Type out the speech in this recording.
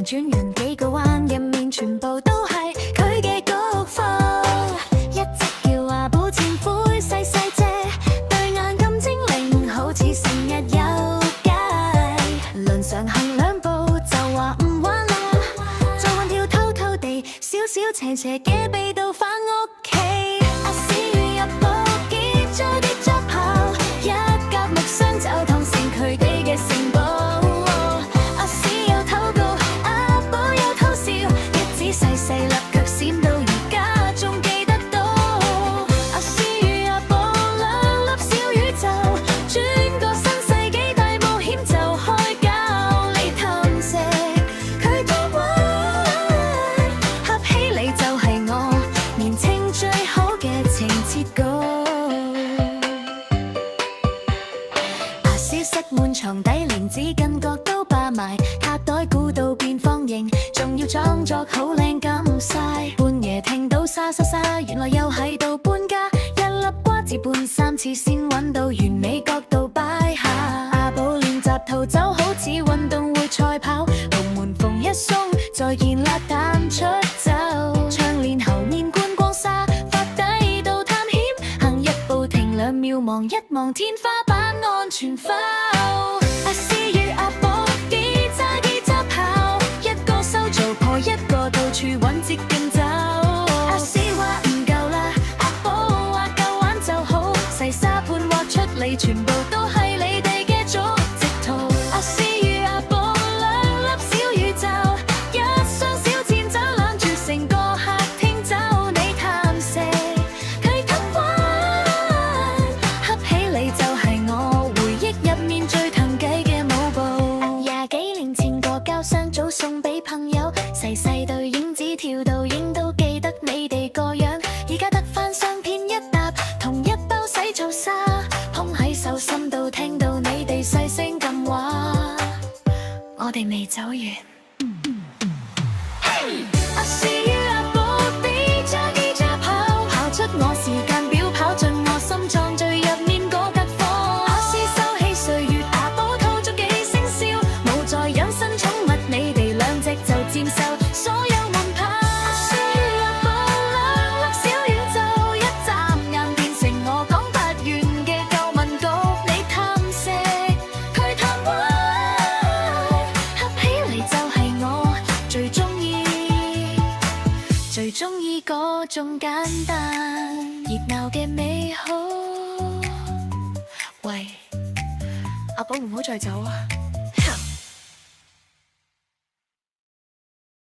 轉完幾個彎，入面全部都係佢嘅菊花。一直叫阿寶前輩細細隻，對眼咁精靈，好似成日有計。輪上行兩步就話唔玩啦，再揾條偷偷地少少斜斜嘅秘道返屋企。阿屎魚入寶結咗啲竹炮，一夾木箱就當成佢哋嘅城堡。細細粒腳閃到而家仲記得到，阿屎與阿寶兩粒小宇宙，轉個新世紀大冒險就開教你探食，佢當玩合起嚟就係我年青最好嘅情節稿。阿屎塞滿床底，連紙巾角都霸埋，卡袋鼓到變方形，仲要裝作好靚咁晒。半夜聽到沙沙沙，原來又喺度搬家，一粒瓜子搬3次先揾到完美角度擺下。阿寶練習逃走好似運動會賽跑，紅門縫一鬆再現辣彈出走。窗簾後面觀光沙，發底到探險，行一步停2秒望一望天花板安全否？阿屎與阿寶結紮炮，一個收做破，一個到處揾捷徑走。阿屎話唔夠啦，阿寶話夠玩就好，細沙盤畫出嚟全部都係你哋嘅足跡圖。阿屎與阿寶兩粒小宇宙，一雙小箭爪攬住成個客廳走你探食，佢咁玩合起嚟就係我回憶入面最騰計嘅舞步。20幾年前個膠箱早送俾朋友，細細對影子跳到影都記得你哋個樣，而家得返相片一沓，同一包洗澡沙，捧喺手心度聽到你哋細聲咁話，我哋未走完。阿屎與阿寶比揸跑，跑出我時間表，跑進我心臟最入面嗰間房。阿屎收起歲月，阿寶吐咗幾聲笑，冇再養新寵物，你哋兩隻就佔收所有門票。阿屎與阿寶兩粒小宇宙，一眨眼變成我講不完嘅舊文稿，你探食佢貪玩，合起嚟就係我最鍾意嗰種簡單熱鬧嘅美好。喂，阿寶唔好再走啊！